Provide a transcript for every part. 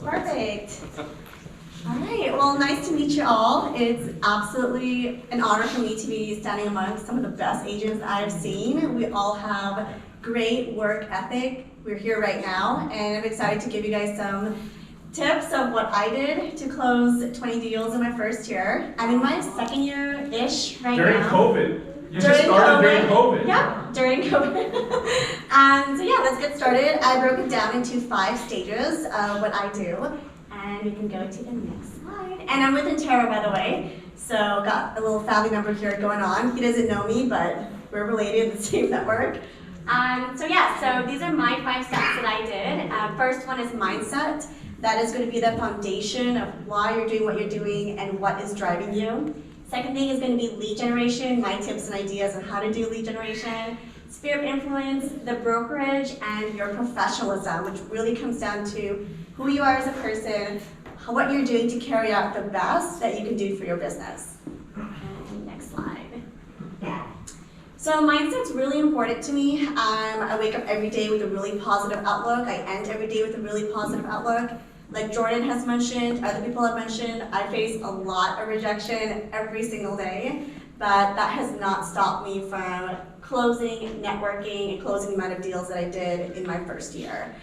Perfect. All right, well, nice to meet you all. It's absolutely an honor for me to be standing amongst some of the best agents I've seen. We all have great work ethic. We're here right now, and I'm excited to give you guys some tips of what I did to close 20 deals in my first year. I'm in my second year-ish right during now. COVID. You just started during COVID. Yeah, during COVID. And so yeah, let's get started. I broke it down into 5 stages of what I do. And we can go to the next slide. And I'm with Intero, by the way. So got a little family member here going on. He doesn't know me, but we're related in the same network. So yeah, so these are my 5 steps that I did. First one is mindset. That is going to be the foundation of why you're doing what you're doing and what is driving you. Second thing is going to be lead generation, my tips and ideas on how to do lead generation. Sphere of influence, the brokerage, and your professionalism, which really comes down to who you are as a person, what you're doing to carry out the best that you can do for your business. And next slide. So mindset's really important to me. I wake up every day with a really positive outlook. I end every day with a really positive outlook. Like Jordan has mentioned, other people have mentioned, I face a lot of rejection every single day, but that has not stopped me from closing, networking, and closing the amount of deals that I did in my first year.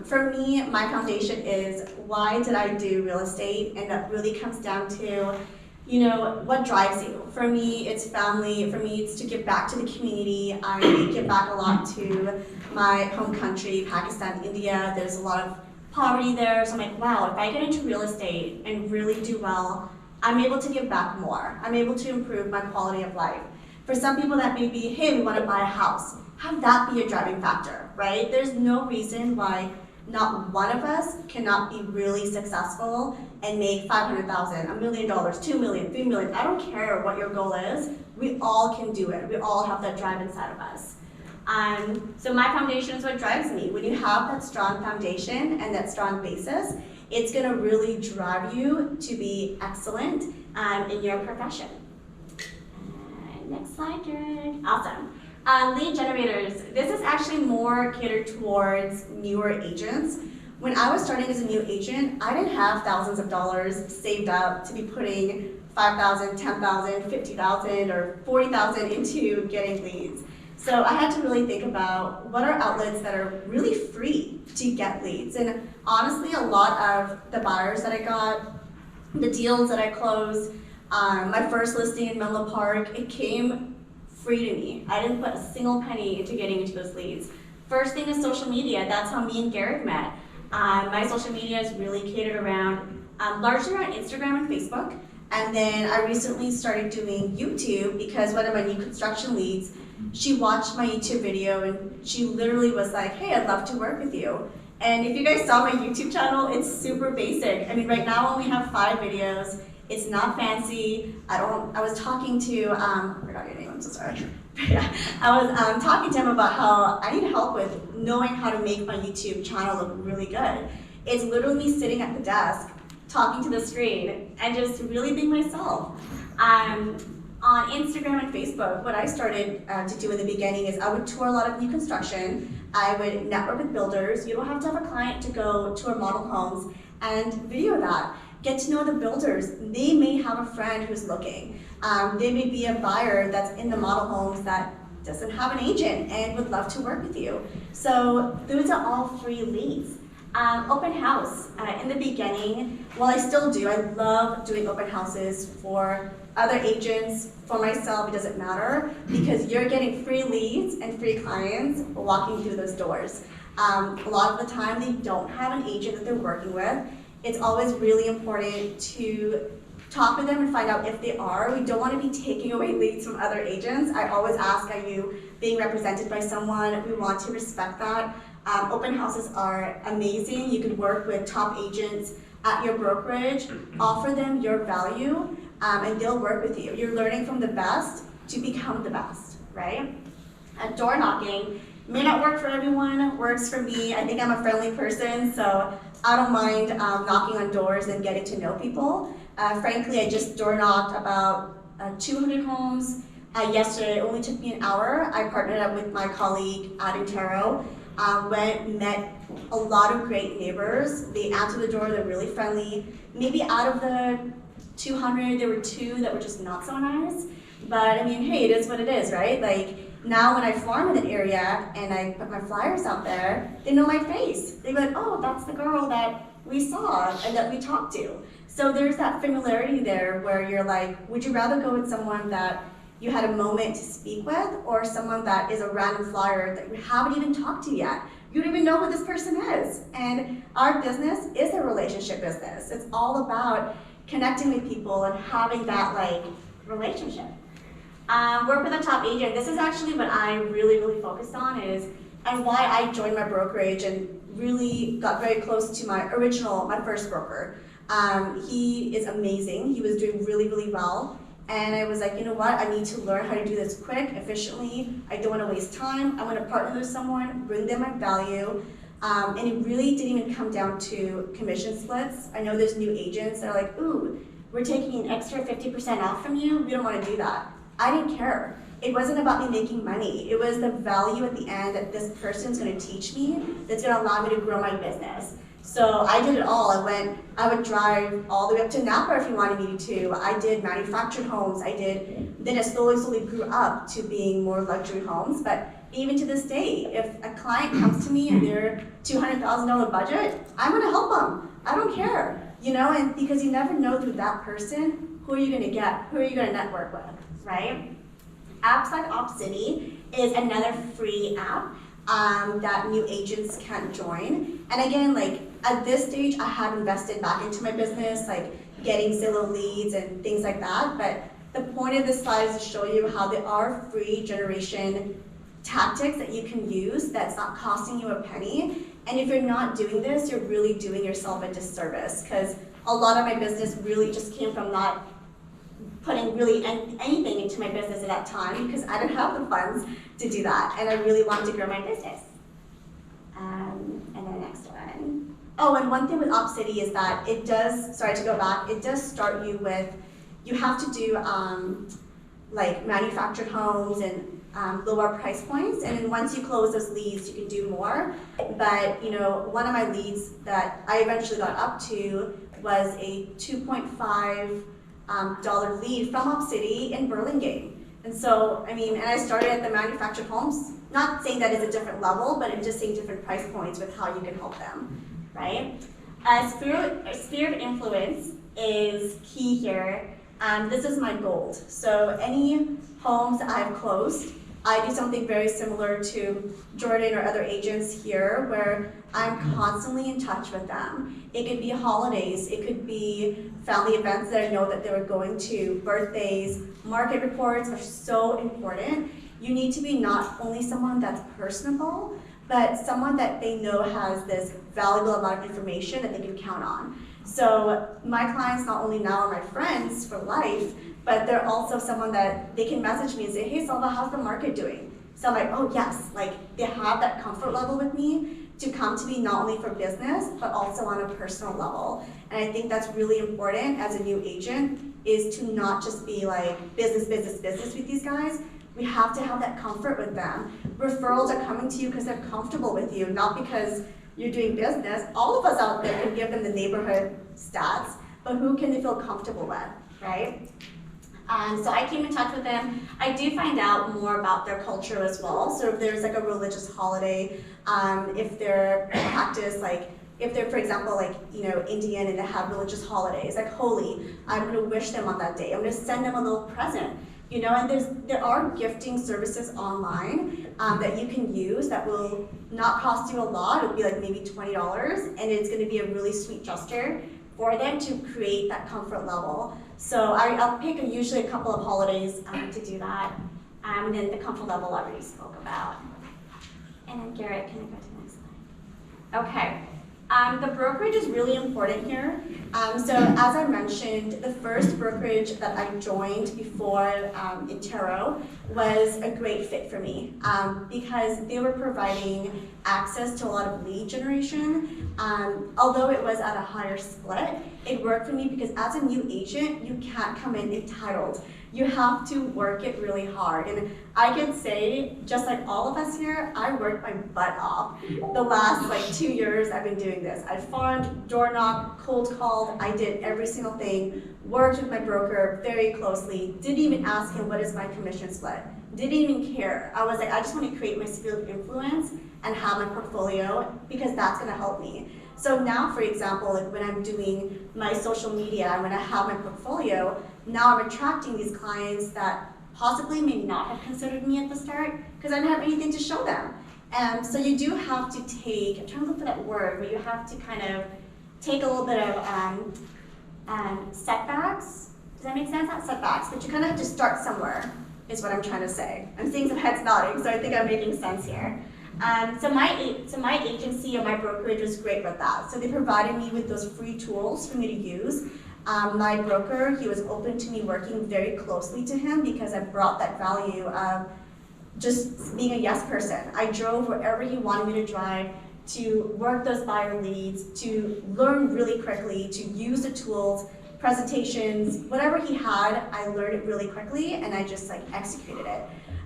For me, my foundation is why did I do real estate? And that really comes down to, you know, what drives you? For me, it's family. For me, it's to give back to the community. I give back a lot to my home country, Pakistan, India. There's a lot of poverty there. So I'm like, wow, if I get into real estate and really do well, I'm able to give back more. I'm able to improve my quality of life. For some people that may be, hey, we want to buy a house. Have that be a driving factor, right? There's no reason why not one of us cannot be really successful and make $500,000, $1 million, $2 million, $3 million. I don't care what your goal is. We all can do it. We all have that drive inside of us. So my foundation is what drives me. When you have that strong foundation and that strong basis, it's going to really drive you to be excellent in your profession. Next slide, Jared. Awesome. Lead generators. This is actually more catered towards newer agents. When I was starting as a new agent, I didn't have thousands of dollars saved up to be putting $5,000, $10,000, $50,000, or $40,000 into getting leads. So I had to really think about what are outlets that are really free to get leads. And honestly, a lot of the buyers that I got, the deals that I closed, my first listing in Menlo Park, it came free to me. I didn't put a single penny into getting into those leads. First thing is social media. That's how me and Garrett met. My social media is really catered around, largely around Instagram and Facebook. And then I recently started doing YouTube because one of my new construction leads, she watched my YouTube video and she literally was like, hey, I'd love to work with you. And if you guys saw my YouTube channel, it's super basic. I mean, right now I only have 5 videos. It's not fancy. I was talking to, I forgot your name, I'm so sorry. Yeah, I was talking to him about how I need help with knowing how to make my YouTube channel look really good. It's literally me sitting at the desk, talking to the screen, and just really being myself. On Instagram and Facebook, what I started to do in the beginning is I would tour a lot of new construction. I would network with builders. You don't have to have a client to go tour model homes and video that. Get to know the builders. They may have a friend who's looking. They may be a buyer that's in the model homes that doesn't have an agent and would love to work with you. So those are all free leads. Open house. In the beginning, well, I still do. I love doing open houses for other agents, for myself, it doesn't matter, because you're getting free leads and free clients walking through those doors. A lot of the time, they don't have an agent that they're working with. It's always really important to talk with them and find out if they are. We don't want to be taking away leads from other agents. I always ask, are you being represented by someone? We want to respect that. Open houses are amazing. You could work with top agents at your brokerage, offer them your value, and they'll work with you. You're learning from the best to become the best, right? Door knocking may not work for everyone, works for me. I think I'm a friendly person, so I don't mind knocking on doors and getting to know people. Frankly, I just door knocked about 200 homes yesterday. It only took me an hour. I partnered up with my colleague at Intero, met a lot of great neighbors. They answered the door, they're really friendly. Maybe out of the 200, there were 2 that were just not so nice. But I mean, hey, it is what it is, right? Like, now when I farm in an area and I put my flyers out there, they know my face. They go, oh, that's the girl that we saw and that we talked to. So there's that familiarity there where you're like, would you rather go with someone that you had a moment to speak with, or someone that is a random flyer that you haven't even talked to yet? You don't even know who this person is. And our business is a relationship business. It's all about connecting with people and having that like relationship. Work with a top agent. This is actually what I really focused on and why I joined my brokerage and really got very close to my first broker. He is amazing. He was doing really well. And I was like, you know what? I need to learn how to do this quick, efficiently. I don't want to waste time. I want to partner with someone, bring them my value. And it really didn't even come down to commission splits. I know there's new agents that are like, ooh, we're taking an extra 50% off from you. We don't want to do that. I didn't care. It wasn't about me making money. It was the value at the end that this person's going to teach me that's going to allow me to grow my business. So I did it all. I would drive all the way up to Napa if you wanted me to. I did manufactured homes. Then it slowly grew up to being more luxury homes. But even to this day, if a client comes to me and they're $200,000 budget, I'm going to help them. I don't care, and because you never know through that person, who are you going to get? Who are you going to network with, right? Apps like OpCity is another free app that new agents can join. And again, like at this stage, I have invested back into my business, like getting Zillow leads and things like that. But the point of this slide is to show you how there are free generation tactics that you can use that's not costing you a penny. And if you're not doing this, you're really doing yourself a disservice, because a lot of my business really just came from not putting really anything into my business at that time, because I didn't have the funds to do that, and I really wanted to grow my business. And then the next one. Oh, and one thing with OpCity is that it does start you with, you have to do like manufactured homes and lower price points, and then once you close those leads, you can do more. But one of my leads that I eventually got up to was a $2.5 lead from OpCity in Burlingame. And so, and I started at the manufactured homes, not saying that it's a different level, but I'm just saying different price points with how you can help them, right? Sphere of influence is key here. This is my gold. So any homes I've closed, I do something very similar to Jordan or other agents here, where I'm constantly in touch with them. It could be holidays, it could be family events that I know that they were going to, birthdays. Market reports are so important. You need to be not only someone that's personable, but someone that they know has this valuable amount of information that they can count on. So my clients not only now are my friends for life, but they're also someone that they can message me and say, hey Sulva, how's the market doing? So I'm like, oh yes, like they have that comfort level with me to come to me not only for business, but also on a personal level. And I think that's really important as a new agent, is to not just be like business with these guys. We have to have that comfort with them. Referrals are coming to you because they're comfortable with you, not because you're doing business. All of us out there can give them the neighborhood stats, but who can they feel comfortable with, right? So I came in touch with them. I do find out more about their culture as well. So if there's like a religious holiday, if they're practice, like if they're, for example, like, Indian and they have religious holidays, like Holi, I'm gonna wish them on that day. I'm gonna send them a little present, and there are gifting services online that you can use that will not cost you a lot. It'll be like maybe $20, and it's gonna be a really sweet gesture for them to create that comfort level. So I'll pick usually a couple of holidays to do that. And then the comfort level I already spoke about. And then Garrett, can I go to the next slide? Okay. The brokerage is really important here. So as I mentioned, the first brokerage that I joined before Intero was a great fit for me because they were providing access to a lot of lead generation. Although it was at a higher split, it worked for me because as a new agent, you can't come in entitled You have to work it really hard. And I can say, just like all of us here, I worked my butt off. The last 2 years I've been doing this. I farmed, door knocked, cold called, I did every single thing, worked with my broker very closely, didn't even ask him what is my commission split. Didn't even care. I was like, I just want to create my sphere of influence and have my portfolio because that's gonna help me. So now, for example, when I'm doing my social media and when I have my portfolio, now I'm attracting these clients that possibly may not have considered me at the start because I didn't have anything to show them. And so you do have to take, I'm trying to look for that word, but you have to kind of take a little bit of setbacks. Does that make sense? Not setbacks, but you kind of have to start somewhere, is what I'm trying to say. I'm seeing some heads nodding, so I think I'm making sense here. So my agency or my brokerage was great with that. So they provided me with those free tools for me to use. My broker, he was open to me working very closely to him because I brought that value of just being a yes person. I drove wherever he wanted me to drive, to work those buyer leads, to learn really quickly, to use the tools, presentations, whatever he had, I learned it really quickly and I just executed it.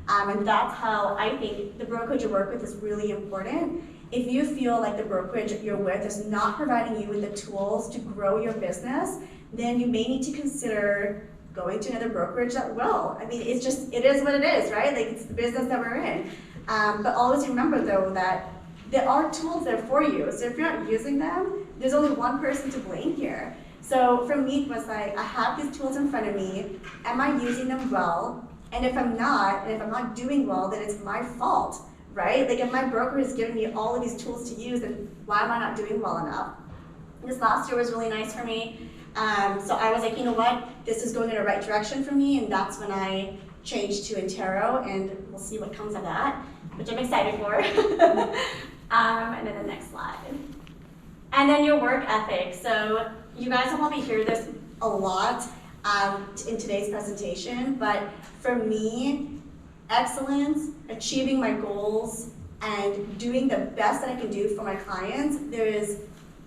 And that's how I think the brokerage you work with is really important. If you feel like the brokerage you're with is not providing you with the tools to grow your business, then you may need to consider going to another brokerage that will. I mean, it is what it is, right? It's the business that we're in. But always remember though that there are tools there for you. So if you're not using them, there's only one person to blame here. So for me, it was I have these tools in front of me. Am I using them well? And if I'm not doing well, then it's my fault, right? If my broker is giving me all of these tools to use, then why am I not doing well enough? This last year was really nice for me. So I was like, you know what? This is going in the right direction for me, and that's when I changed to Intero, and we'll see what comes of that, which I'm excited for. And then the next slide. And then your work ethic. So you guys will probably hear this a lot in today's presentation, but for me, excellence, achieving my goals, and doing the best that I can do for my clients, there is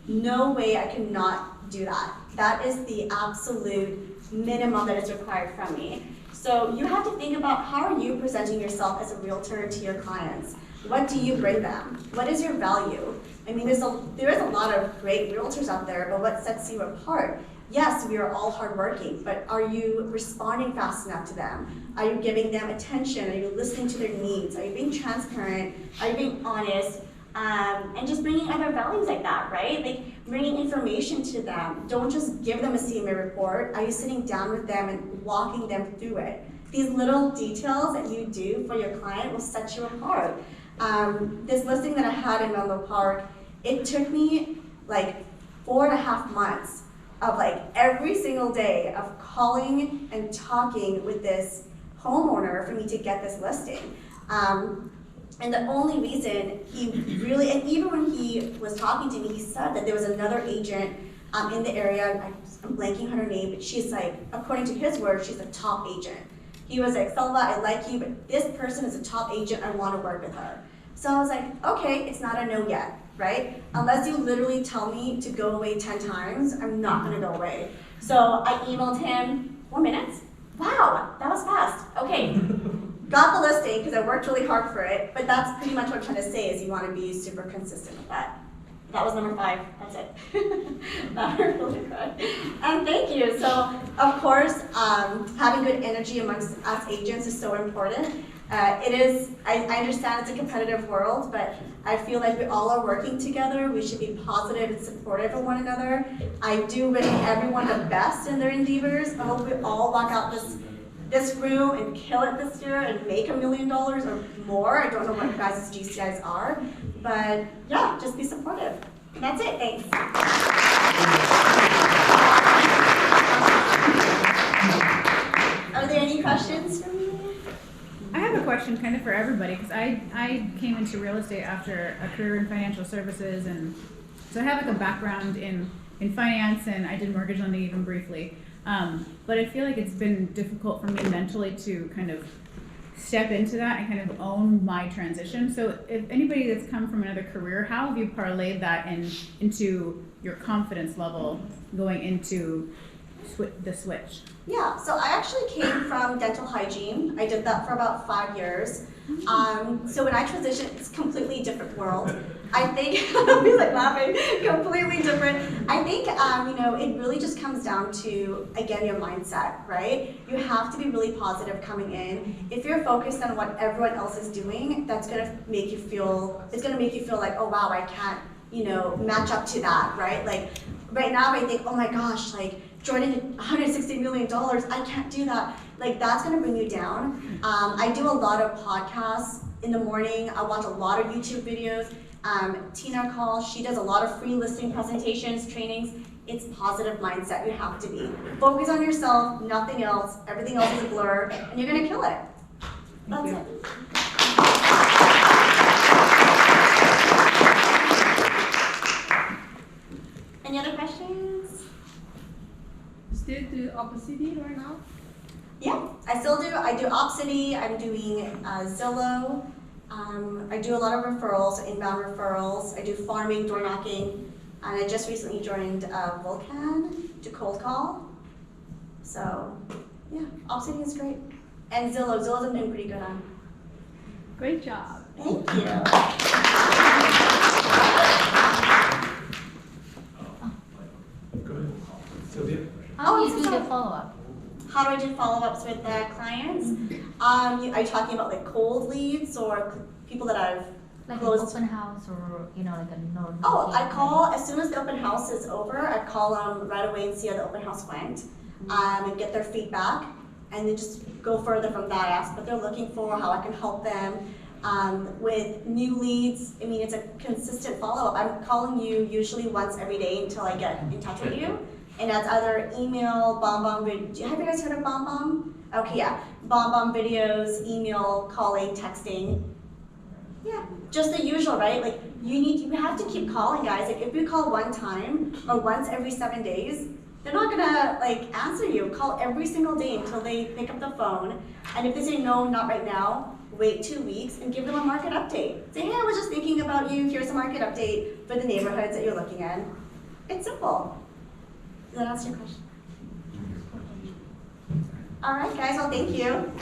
no way I cannot do that. That is the absolute minimum that is required from me. So you have to think about how are you presenting yourself as a realtor to your clients? What do you bring them? What is your value? I mean, there is a lot of great realtors out there, but what sets you apart? Yes, we are all hardworking, but are you responding fast enough to them? Are you giving them attention? Are you listening to their needs? Are you being transparent? Are you being honest? And just bringing other values like that, right? Bringing information to them. Don't just give them a CMA report. Are you sitting down with them and walking them through it? These little details that you do for your client will set you apart. This listing that I had in Menlo Park, it took me 4.5 months of every single day of calling and talking with this homeowner for me to get this listing. And the only reason he really, and even when he was talking to me, he said that there was another agent in the area, I'm blanking on her name, but she's according to his word, she's a top agent. He was like, Sulva, I like you, but this person is a top agent, I want to work with her. So I was like, okay, it's not a no yet, right? Unless you literally tell me to go away 10 times, I'm not gonna go away. So I emailed him, 4 minutes? Wow, that was fast. Okay, got the listing because I worked really hard for it, but that's pretty much what I'm trying to say is you wanna be super consistent with that. That was number 5, that's it. That hurt really good. And thank you. So, of course, having good energy amongst us agents is so important. I understand it's a competitive world, but I feel like we all are working together. We should be positive and supportive of one another. I do wish everyone the best in their endeavors. I hope we all walk out this room and kill it this year and make $1 million or more. I don't know what you guys' GCIs are, but yeah, just be supportive. And that's it, thanks. Are there any questions for me? I have a question kind of for everybody because I came into real estate after a career in financial services, and so I have a background in finance, and I did mortgage lending even briefly. But I feel like it's been difficult for me mentally to kind of step into that and kind of own my transition. So if anybody that's come from another career, how have you parlayed that into your confidence level going into the switch? Yeah, so I actually came from dental hygiene. I did that for about 5 years. So when I transitioned, it's a completely different world. I think, he's like laughing, completely different. I think, it really just comes down to, again, your mindset, right? You have to be really positive coming in. If you're focused on what everyone else is doing, that's gonna make you feel, like, oh wow, I can't, match up to that, right? Like, right now I think, oh my gosh, like, Jordan, $160 million, I can't do that. Like, that's gonna bring you down. I do a lot of podcasts in the morning. I watch a lot of YouTube videos. Tina calls, she does a lot of free listing presentations, trainings. It's positive mindset you have to be. Focus on yourself, nothing else. Everything else is a blur, and you're gonna kill it. That's it. Any other questions? Still do Opacity right now? Yeah, I still do. I do Opcity, I'm doing Zillow. I do a lot of referrals, inbound referrals. I do farming, door knocking, and I just recently joined Vulcan to cold call. So, yeah, Opcity is great. And Zillow's I'm doing pretty good on. Great job. Thank you. Go ahead. Sylvia? How do Oh, you do so- the follow-up? How do I do follow-ups with the clients? Are you talking about like cold leads or people that I've Like an closed? open house or, like a no? Oh, I call as soon as the open house is over. I call them right away and see how the open house went, and get their feedback, and then just go further from that. Ask what they're looking for, how I can help them. With new leads, I mean, it's a consistent follow-up. I'm calling you usually once every day until I get in touch with you. And that's either email, have you guys heard of BombBomb? Okay, yeah. BombBomb videos, email, calling, texting. Yeah, just the usual, right? Like, you have to keep calling, guys. Like, if you call one time or once every 7 days, they're not gonna answer you. Call every single day until they pick up the phone. And if they say no, not right now, wait 2 weeks and give them a market update. Say, hey, I was just thinking about you. Here's a market update for the neighborhoods that you're looking at. It's simple. Does that answer your question? All right, guys. Well, thank you.